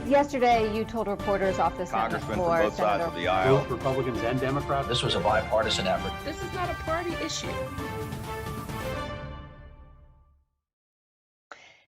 Yesterday, you told reporters off the Senate Congressmen from floor, both sides Senator, of the aisle. Both Republicans and Democrats. This was a bipartisan effort. This is not a party issue.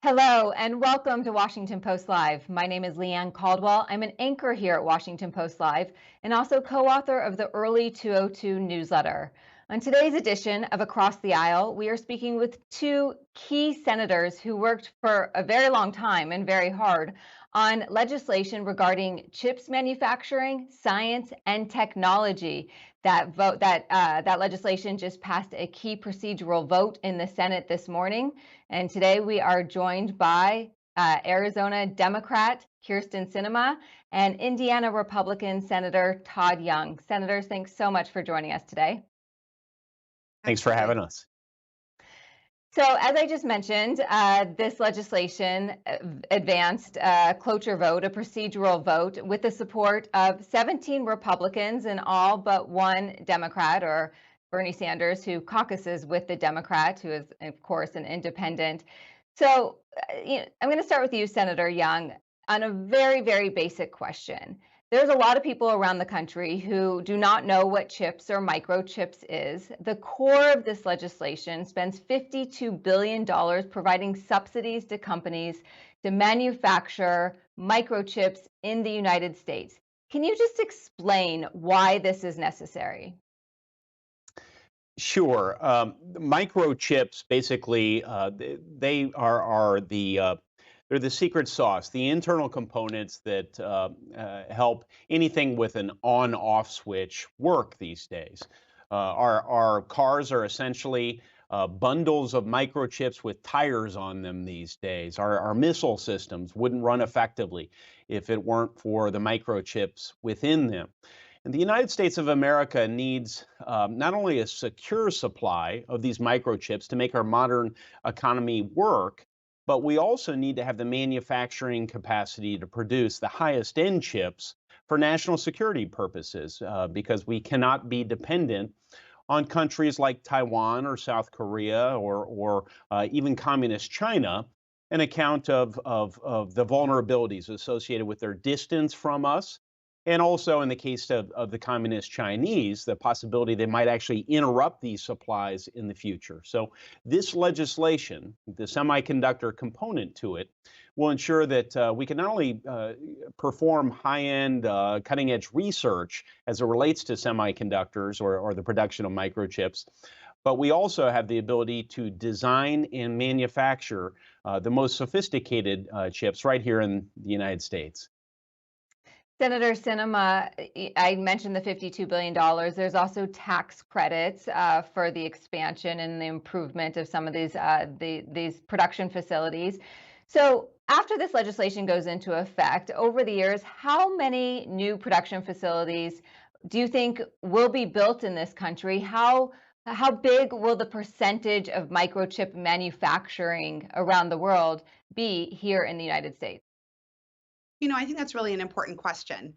Hello, and welcome to Washington Post Live. My name is Leanne Caldwell. I'm an anchor here at Washington Post Live and also co-author of the Early 202 newsletter. On today's edition of Across the Aisle, we are speaking with two key senators who worked for a very long time and very hard on legislation regarding chips manufacturing, science, and technology. That legislation just passed a key procedural vote in the Senate this morning. And today we are joined by Arizona Democrat Kyrsten Sinema and Indiana Republican Senator Todd Young. Senators, thanks so much for joining us today. Thanks for having us. So as I just mentioned, this legislation advanced a cloture vote, a procedural vote, with the support of 17 Republicans and all but one Democrat, or Bernie Sanders, who caucuses with the Democrat, who is, of course, an independent. So I'm going to start with you, Senator Young, on a very, very basic question. There's a lot of people around the country who do not know what chips or microchips is. The core of this legislation spends $52 billion providing subsidies to companies to manufacture microchips in the United States. Can you just explain why this is necessary? Sure. Microchips, basically, they're the secret sauce, the internal components that help anything with an on-off switch work these days. Our cars are essentially bundles of microchips with tires on them these days. Our missile systems wouldn't run effectively if it weren't for the microchips within them. And the United States of America needs not only a secure supply of these microchips to make our modern economy work, but we also need to have the manufacturing capacity to produce the highest end chips for national security purposes, because we cannot be dependent on countries like Taiwan or South Korea or even communist China, an account of the vulnerabilities associated with their distance from us. And also in the case of the communist Chinese, the possibility they might actually interrupt these supplies in the future. So this legislation, the semiconductor component to it, will ensure that we can not only perform high-end, cutting-edge research as it relates to semiconductors or the production of microchips, but we also have the ability to design and manufacture the most sophisticated chips right here in the United States. Senator Sinema, I mentioned the $52 billion. There's also tax credits for the expansion and the improvement of some of these production facilities. So after this legislation goes into effect, over the years, how many new production facilities do you think will be built in this country? How big will the percentage of microchip manufacturing around the world be here in the United States? I think that's really an important question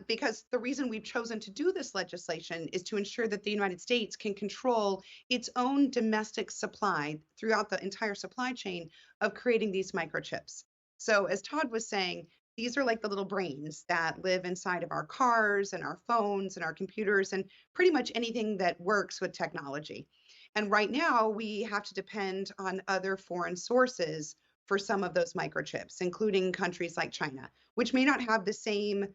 because the reason we've chosen to do this legislation is to ensure that the United States can control its own domestic supply throughout the entire supply chain of creating these microchips. So as Todd was saying, these are like the little brains that live inside of our cars and our phones and our computers and pretty much anything that works with technology. And right now we have to depend on other foreign sources for some of those microchips, including countries like China, which may not have the same,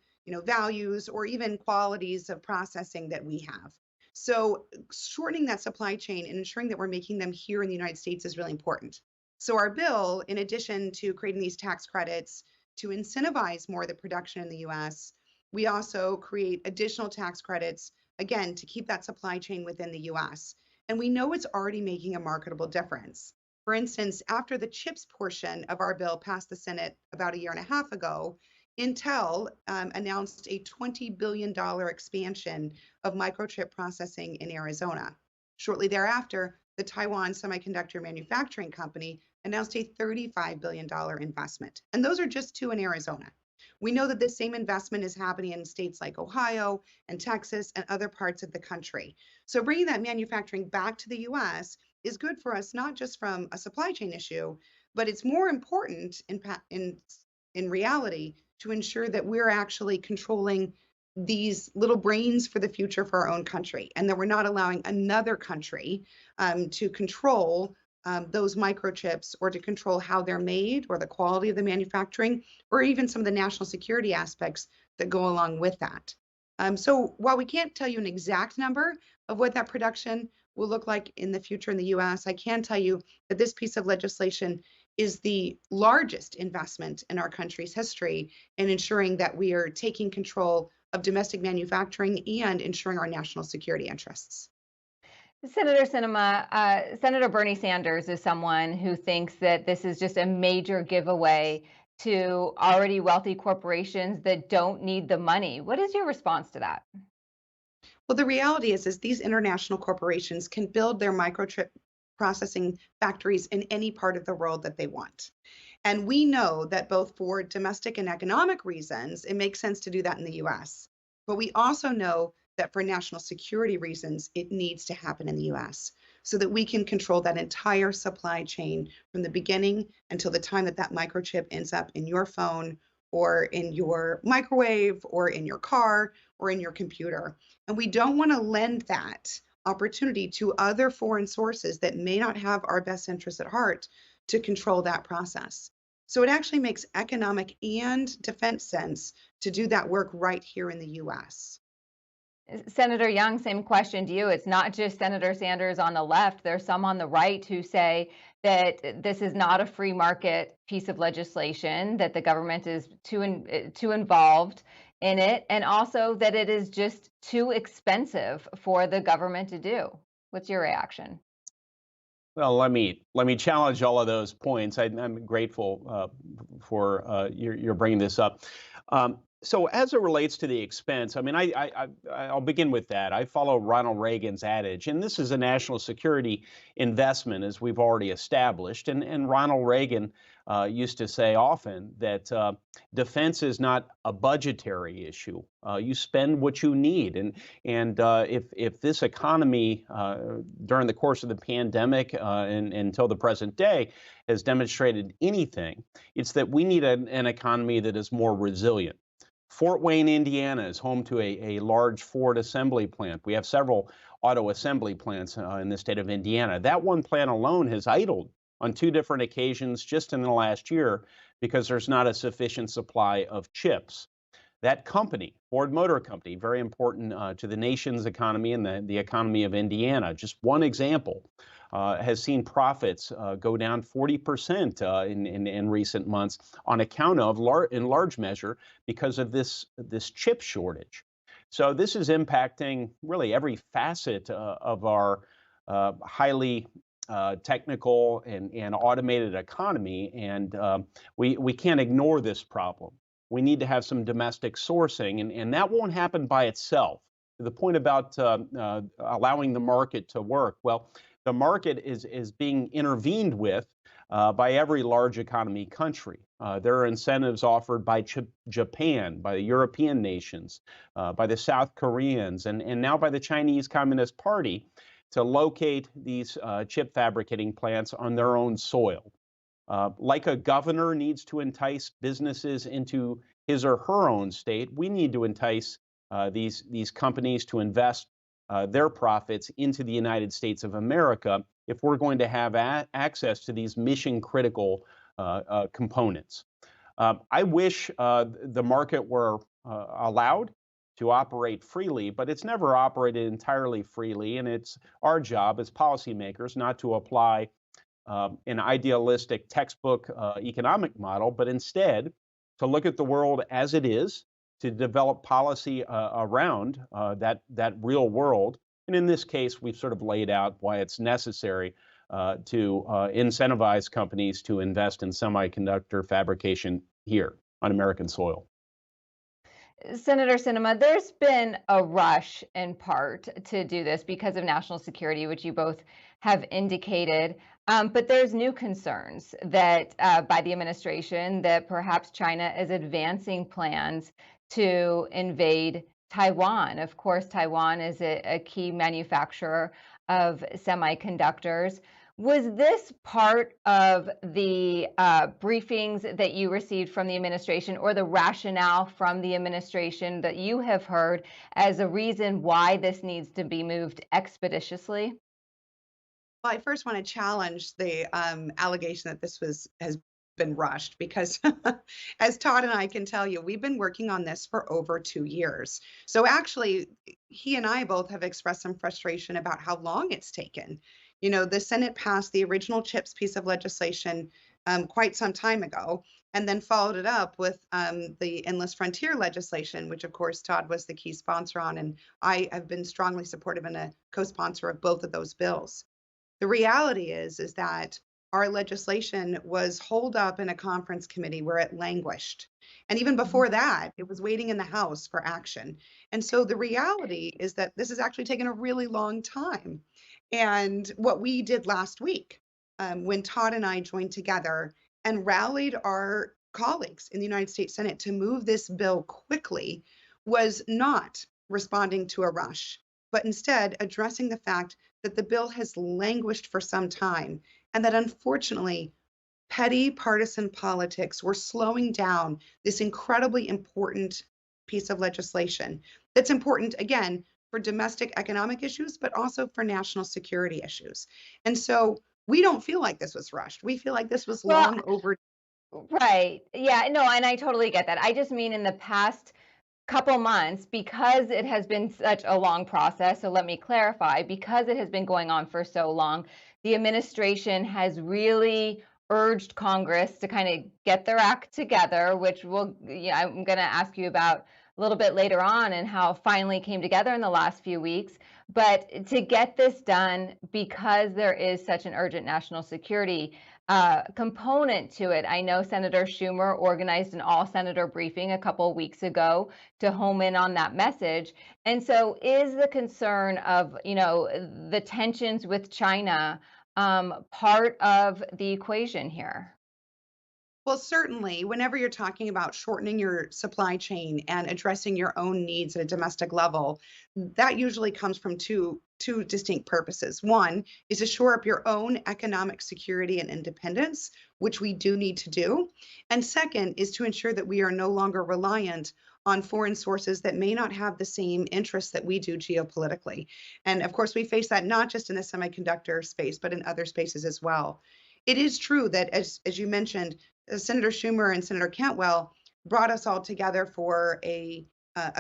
values or even qualities of processing that we have. So shortening that supply chain and ensuring that we're making them here in the United States is really important. So our bill, in addition to creating these tax credits to incentivize more of the production in the US, we also create additional tax credits, again, to keep that supply chain within the US. And we know it's already making a marketable difference. For instance, after the chips portion of our bill passed the Senate about a year and a half ago, Intel announced a $20 billion expansion of microchip processing in Arizona. Shortly thereafter, the Taiwan Semiconductor Manufacturing Company announced a $35 billion investment. And those are just two in Arizona. We know that this same investment is happening in states like Ohio and Texas and other parts of the country. So bringing that manufacturing back to the US is good for us, not just from a supply chain issue, but it's more important in reality to ensure that we're actually controlling these little brains for the future for our own country, and that we're not allowing another country to control those microchips, or to control how they're made, or the quality of the manufacturing, or even some of the national security aspects that go along with that. So while we can't tell you an exact number of what that production will look like in the future in the US, I can tell you that this piece of legislation is the largest investment in our country's history in ensuring that we are taking control of domestic manufacturing and ensuring our national security interests. Senator Sinema, Senator Bernie Sanders is someone who thinks that this is just a major giveaway to already wealthy corporations that don't need the money. What is your response to that? Well, the reality is these international corporations can build their microchip processing factories in any part of the world that they want. And we know that both for domestic and economic reasons, it makes sense to do that in the US. But we also know that for national security reasons, it needs to happen in the US so that we can control that entire supply chain from the beginning until the time that that microchip ends up in your phone, or in your microwave, or in your car, or in your computer. And we don't want to lend that opportunity to other foreign sources that may not have our best interests at heart to control that process. So it actually makes economic and defense sense to do that work right here in the US. Senator Young, same question to you. It's not just Senator Sanders on the left. There's some on the right who say that this is not a free market piece of legislation, that the government is too involved in it, and also that it is just too expensive for the government to do. What's your reaction? Well, let me challenge all of those points. I'm grateful for your bringing this up. So as it relates to the expense, I mean, I'll begin with that. I follow Ronald Reagan's adage, and this is a national security investment, as we've already established. And Ronald Reagan used to say often that defense is not a budgetary issue. You spend what you need, and if this economy during the course of the pandemic and until the present day has demonstrated anything, it's that we need an economy that is more resilient. Fort Wayne, Indiana is home to a large Ford assembly plant. We have several auto assembly plants in the state of Indiana. That one plant alone has idled on 2 different occasions just in the last year because there's not a sufficient supply of chips. That company, Ford Motor Company, very important to the nation's economy and the economy of Indiana, just one example, has seen profits go down 40% in recent months on account of, in large measure, because of this chip shortage. So this is impacting really every facet of our highly technical and automated economy, and we can't ignore this problem. We need to have some domestic sourcing, and that won't happen by itself. The point about allowing the market to work, well, the market is being intervened with by every large economy country. There are incentives offered by Japan, by the European nations, by the South Koreans, and now by the Chinese Communist Party to locate these chip fabricating plants on their own soil. Like a governor needs to entice businesses into his or her own state, we need to entice these companies to invest their profits into the United States of America if we're going to have access to these mission critical components. I wish the market were allowed to operate freely, but it's never operated entirely freely, and it's our job as policymakers not to apply an idealistic textbook economic model, but instead to look at the world as it is, to develop policy around that real world. And in this case, we've sort of laid out why it's necessary to incentivize companies to invest in semiconductor fabrication here on American soil. Senator Sinema, there's been a rush in part to do this because of national security, which you both have indicated. But there's new concerns that by the administration that perhaps China is advancing plans to invade Taiwan. Of course, Taiwan is a key manufacturer of semiconductors. Was this part of the briefings that you received from the administration, or the rationale from the administration that you have heard as a reason why this needs to be moved expeditiously? Well, I first want to challenge the allegation that has been rushed because, as Todd and I can tell you, we've been working on this for over 2 years. So actually, he and I both have expressed some frustration about how long it's taken. You know, the Senate passed the original CHIPS piece of legislation quite some time ago, and then followed it up with the Endless Frontier legislation, which of course Todd was the key sponsor on, and I have been strongly supportive and a co-sponsor of both of those bills. The reality is that our legislation was holed up in a conference committee where it languished. And even before that, it was waiting in the House for action. And so the reality is that this has actually taken a really long time. And what we did last week, when Todd and I joined together and rallied our colleagues in the United States Senate to move this bill quickly, was not responding to a rush, but instead addressing the fact that the bill has languished for some time, and that unfortunately, petty partisan politics were slowing down this incredibly important piece of legislation that's important, again, for domestic economic issues, but also for national security issues. And so we don't feel like this was rushed. We feel like this was Well, long overdue. right. Yeah, no, and I totally get that. I just mean in the past couple months, because it has been such a long process. So let me clarify, because it has been going on for so long, the administration has really urged Congress to kind of get their act together, which I'm going to ask you about a little bit later on, and how it finally came together in the last few weeks. But to get this done, because there is such an urgent national security component to it. I know Senator Schumer organized an all-senator briefing a couple of weeks ago to home in on that message. And so is the concern of, the tensions with China part of the equation here? Well, certainly, whenever you're talking about shortening your supply chain and addressing your own needs at a domestic level, that usually comes from two distinct purposes. One is to shore up your own economic security and independence, which we do need to do. And second is to ensure that we are no longer reliant on foreign sources that may not have the same interests that we do geopolitically. And of course, we face that not just in the semiconductor space, but in other spaces as well. It is true that, as you mentioned, Senator Schumer and Senator Cantwell brought us all together for a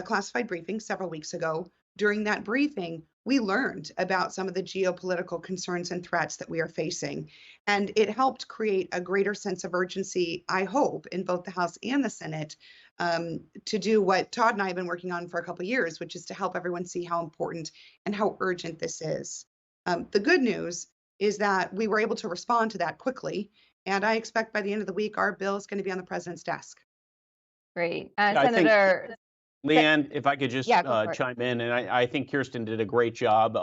classified briefing several weeks ago. During that briefing, we learned about some of the geopolitical concerns and threats that we are facing. And it helped create a greater sense of urgency, I hope, in both the House and the Senate, to do what Todd and I have been working on for a couple of years, which is to help everyone see how important and how urgent this is. The good news is that we were able to respond to that quickly. And I expect by the end of the week, our bill is going to be on the president's desk. Great. Yeah, I think, Senator, Leanne, if I could just yeah, go for it. chime in, and I think Kyrsten did a great job,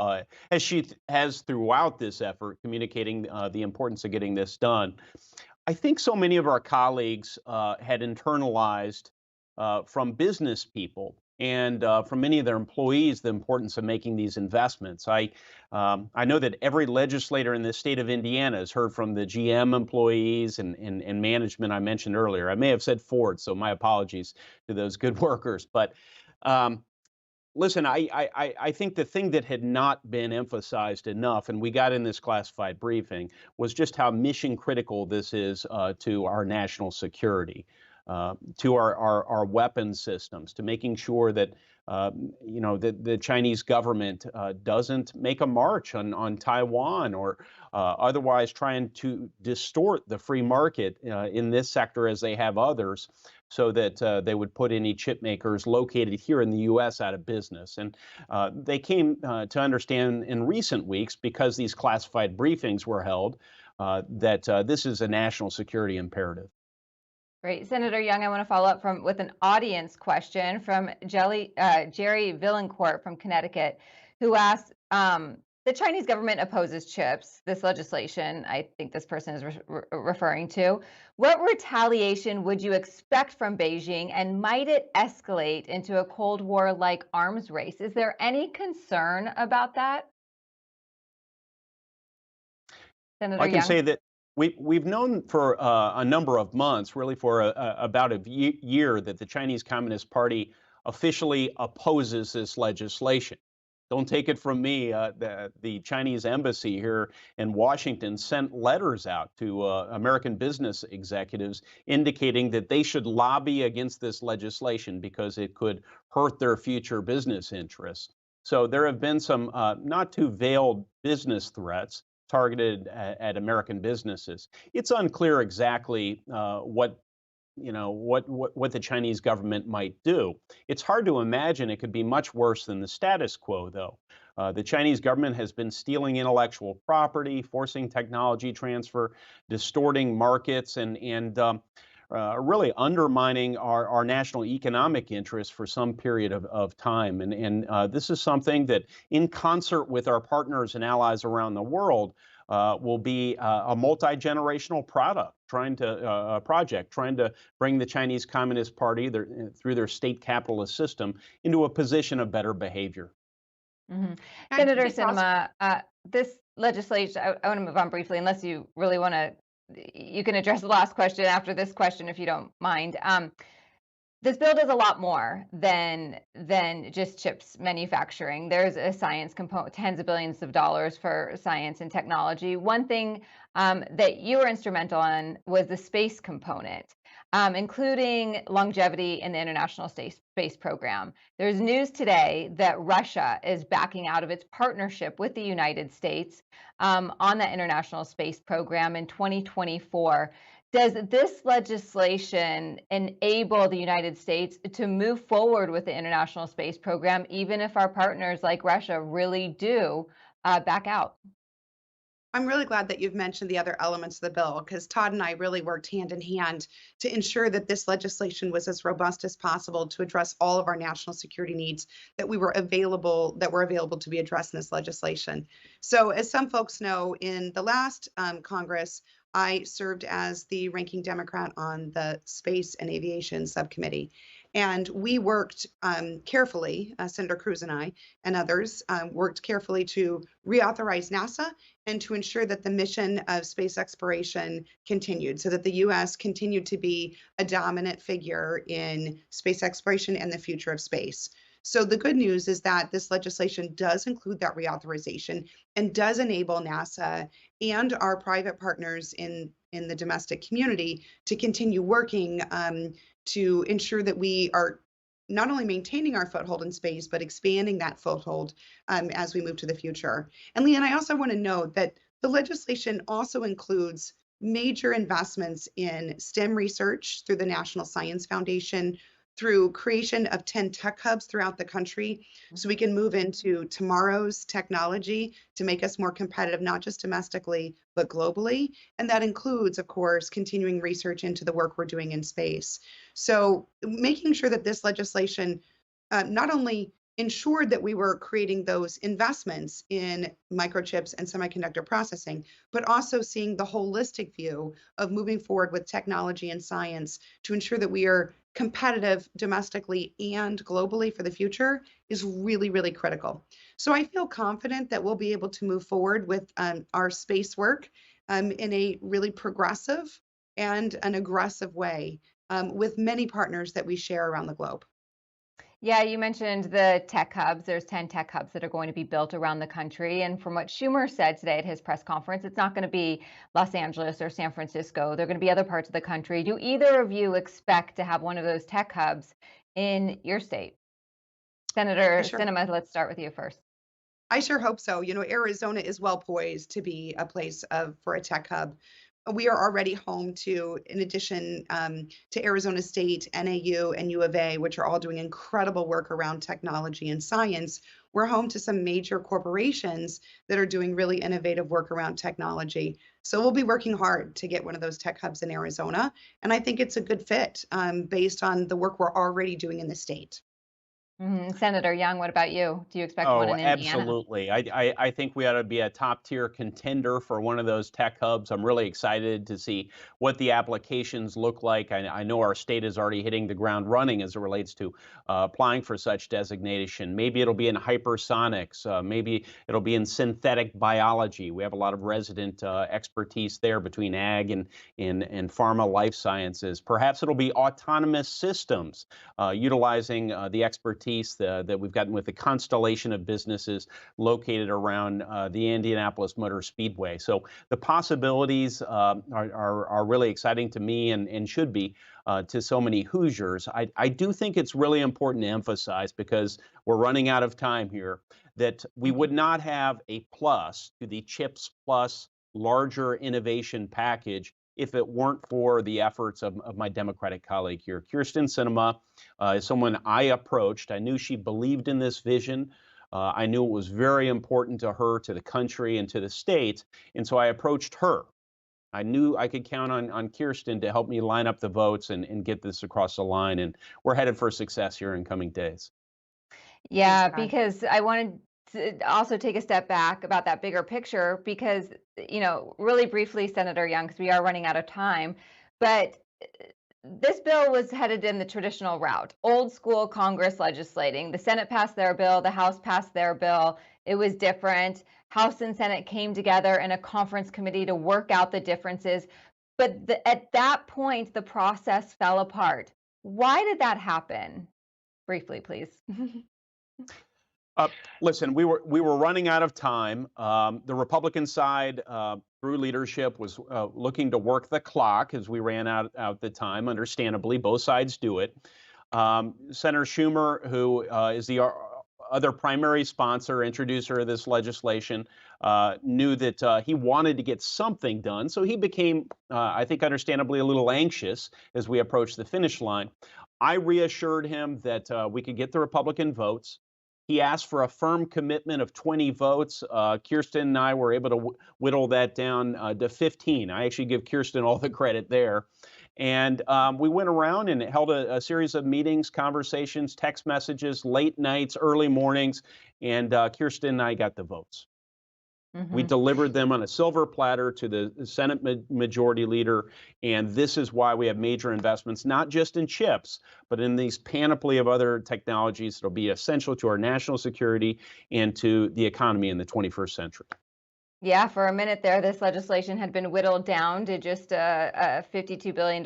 as she has throughout this effort, communicating the importance of getting this done. I think so many of our colleagues had internalized from business people and from many of their employees the importance of making these investments. I know that every legislator in the state of Indiana has heard from the GM employees and management I mentioned earlier. I may have said Ford, so my apologies to those good workers. But listen, I think the thing that had not been emphasized enough, and we got in this classified briefing, was just how mission critical this is to our national security, to our weapons systems, to making sure that the Chinese government doesn't make a march on Taiwan or otherwise trying to distort the free market in this sector as they have others, so that they would put any chip makers located here in the U.S. out of business. And they came to understand in recent weeks, because these classified briefings were held, that this is a national security imperative. Great. Senator Young, I want to follow up with an audience question from Jerry Villancourt from Connecticut, who asked, the Chinese government opposes chips, this legislation I think this person is referring to. What retaliation would you expect from Beijing, and might it escalate into a Cold War-like arms race? Is there any concern about that? Senator I can Young? say that we've known for a number of months, really for about a year, that the Chinese Communist Party officially opposes this legislation. Don't take it from me. The Chinese embassy here in Washington sent letters out to American business executives indicating that they should lobby against this legislation because it could hurt their future business interests. So there have been some not too veiled business threats targeted American businesses. It's unclear exactly what the Chinese government might do. It's hard to imagine it could be much worse than the status quo, though. The Chinese government has been stealing intellectual property, forcing technology transfer, distorting markets, and really undermining our national economic interests for some period of time. And this is something that, in concert with our partners and allies around the world, will be a multi-generational project trying to bring the Chinese Communist Party through their state capitalist system into a position of better behavior. Mhm. I think Senator it's also Sinema, this legislation, I want to move on briefly, unless you really want to, you can address the last question after this question if you don't mind. This bill does a lot more than just chips manufacturing. There's a science component, tens of billions of dollars for science and technology. One thing that you were instrumental in was the space component, including longevity in the International Space Program. There's news today that Russia is backing out of its partnership with the United States on that International Space Program in 2024. Does this legislation enable the United States to move forward with the International Space Program, even if our partners like Russia really do back out? I'm really glad that you've mentioned the other elements of the bill because Todd and I really worked hand in hand to ensure that this legislation was as robust as possible to address all of our national security needs that were available to be addressed in this legislation. So, as some folks know, in the last Congress, I served as the ranking Democrat on the Space and Aviation Subcommittee. And we worked carefully, Senator Cruz and I and others worked carefully to reauthorize NASA and to ensure that the mission of space exploration continued so that the US continued to be a dominant figure in space exploration and the future of space. So the good news is that this legislation does include that reauthorization and does enable NASA and our private partners in the domestic community to continue working to ensure that we are not only maintaining our foothold in space, but expanding that foothold as we move to the future. And Leanne, I also want to note that the legislation also includes major investments in STEM research through the National Science Foundation, through creation of 10 tech hubs throughout the country so we can move into tomorrow's technology to make us more competitive, not just domestically, but globally. And that includes, of course, continuing research into the work we're doing in space. So making sure that this legislation not only ensured that we were creating those investments in microchips and semiconductor processing, but also seeing the holistic view of moving forward with technology and science to ensure that we are competitive domestically and globally for the future is really, really critical. So I feel confident that we'll be able to move forward with our space work in a really progressive and an aggressive way with many partners that we share around the globe. Yeah, you mentioned the tech hubs. There's 10 tech hubs that are going to be built around the country. And from what Schumer said today at his press conference, it's not going to be Los Angeles or San Francisco. They're going to be other parts of the country. Do either of you expect to have one of those tech hubs in your state? Senator Sure. Sinema, let's start with you first. I sure hope so. You know, Arizona is well poised to be a place for a tech hub. We are already home to, in addition to Arizona State, NAU, and U of A, which are all doing incredible work around technology and science. We're home to some major corporations that are doing really innovative work around technology. So we'll be working hard to get one of those tech hubs in Arizona. And I think it's a good fit based on the work we're already doing in the state. Senator Young, what about you? Do you expect one Oh, in Indiana? absolutely. I think we ought to be a top tier contender for one of those tech hubs. I'm really excited to see what the applications look like. I know our state is already hitting the ground running as it relates to applying for such designation. Maybe it'll be in hypersonics. Maybe it'll be in synthetic biology. We have a lot of resident expertise there between ag and pharma life sciences. Perhaps it'll be autonomous systems utilizing the expertise that we've gotten with the constellation of businesses located around the Indianapolis Motor Speedway. So the possibilities are really exciting to me and should be to so many Hoosiers. I do think it's really important to emphasize, because we're running out of time here, that we would not have a plus to the CHIPS Plus larger innovation package if it weren't for the efforts of my Democratic colleague here. Kyrsten Sinema is someone I approached. I knew she believed in this vision. I knew it was very important to her, to the country, and to the state. And so I approached her. I knew I could count on Kyrsten to help me line up the votes and get this across the line. And we're headed for success here in coming days. Yeah, Thanks, God. because I wanted to also take a step back about that bigger picture because, really briefly, Senator Young, because we are running out of time, but this bill was headed in the traditional route, old school Congress legislating. The Senate passed their bill, the House passed their bill. It was different. House and Senate came together in a conference committee to work out the differences. But at that point, the process fell apart. Why did that happen? Briefly, please. Listen, we were running out of time. The Republican side, through leadership, was looking to work the clock as we ran out the time. Understandably, both sides do it. Senator Schumer, who is the other primary sponsor, introducer of this legislation, knew that he wanted to get something done. So he became, I think, understandably, a little anxious as we approached the finish line. I reassured him that we could get the Republican votes. He asked for a firm commitment of 20 votes. Kyrsten and I were able to whittle that down to 15. I actually give Kyrsten all the credit there. And we went around and held a series of meetings, conversations, text messages, late nights, early mornings, and Kyrsten and I got the votes. We delivered them on a silver platter to the Senate Majority Leader, and this is why we have major investments, not just in chips, but in these panoply of other technologies that will be essential to our national security and to the economy in the 21st century. Yeah, for a minute there, this legislation had been whittled down to just a $52 billion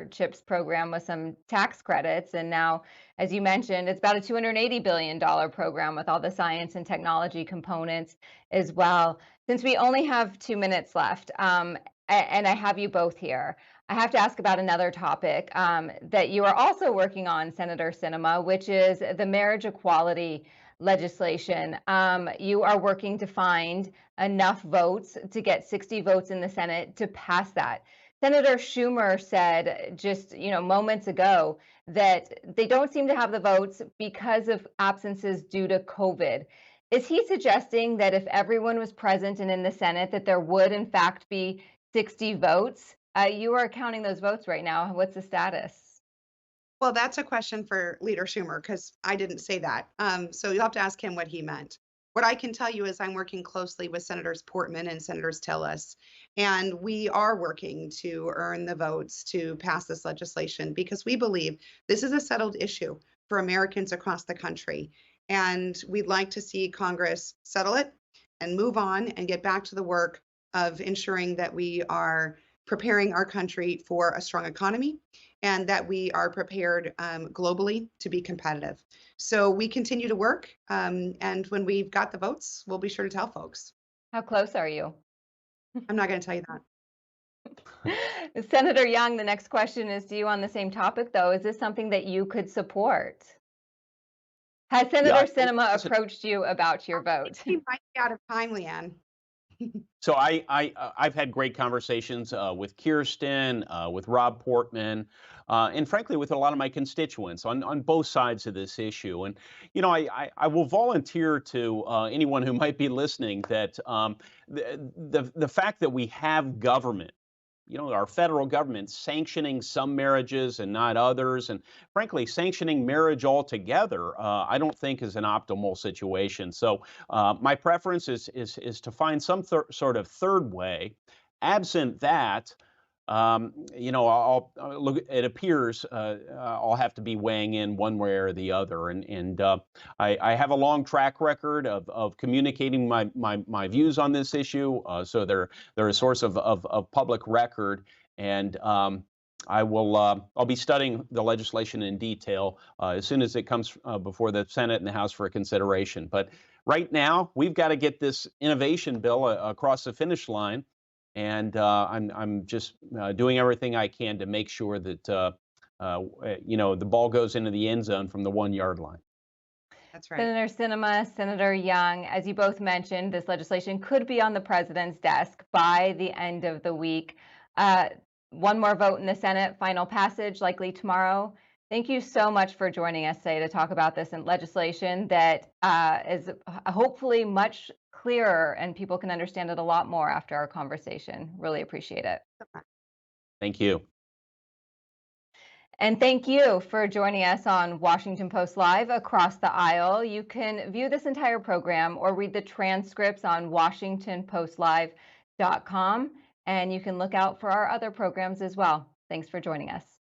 CHIPS program with some tax credits. And now, as you mentioned, it's about a $280 billion program with all the science and technology components as well. Since we only have 2 minutes left, and I have you both here, I have to ask about another topic that you are also working on, Senator Sinema, which is the marriage equality legislation. You are working to find enough votes to get 60 votes in the Senate to pass that. Senator Schumer said just moments ago that they don't seem to have the votes because of absences due to COVID. Is he suggesting that if everyone was present and in the Senate, that there would in fact be 60 votes? You are counting those votes right now. What's the status? Well, that's a question for Leader Schumer because I didn't say that. So you'll have to ask him what he meant. What I can tell you is I'm working closely with Senators Portman and Senators Tillis, and we are working to earn the votes to pass this legislation because we believe this is a settled issue for Americans across the country. And we'd like to see Congress settle it and move on and get back to the work of ensuring that we are preparing our country for a strong economy and that we are prepared globally to be competitive. So we continue to work, and when we've got the votes, we'll be sure to tell folks. How close are you? I'm not going to tell you that. Senator Young, the next question is to you on the same topic, though. Is this something that you could support? Has Senator Sinema approached you about your vote? He might be out of time, Leanne. So I've had great conversations with Kyrsten, with Rob Portman, and frankly with a lot of my constituents on both sides of this issue. And I will volunteer to anyone who might be listening that the fact that we have government our federal government sanctioning some marriages and not others, and frankly, sanctioning marriage altogether, I don't think is an optimal situation. So my preference is to find some sort of third way. Absent that, look. It appears I'll have to be weighing in one way or the other, and I have a long track record of communicating my views on this issue, so they're a source of public record, and I'll be studying the legislation in detail as soon as it comes before the Senate and the House for consideration. But right now, we've got to get this innovation bill across the finish line. And I'm just doing everything I can to make sure that the ball goes into the end zone from the 1-yard line. That's right. Senator Sinema, Senator Young, as you both mentioned, this legislation could be on the president's desk by the end of the week. One more vote in the Senate, final passage likely tomorrow. Thank you so much for joining us today to talk about this legislation that is hopefully much clearer and people can understand it a lot more after our conversation. Really appreciate it. Thank you. And thank you for joining us on Washington Post Live Across the Aisle. You can view this entire program or read the transcripts on WashingtonPostLive.com, and you can look out for our other programs as well. Thanks for joining us.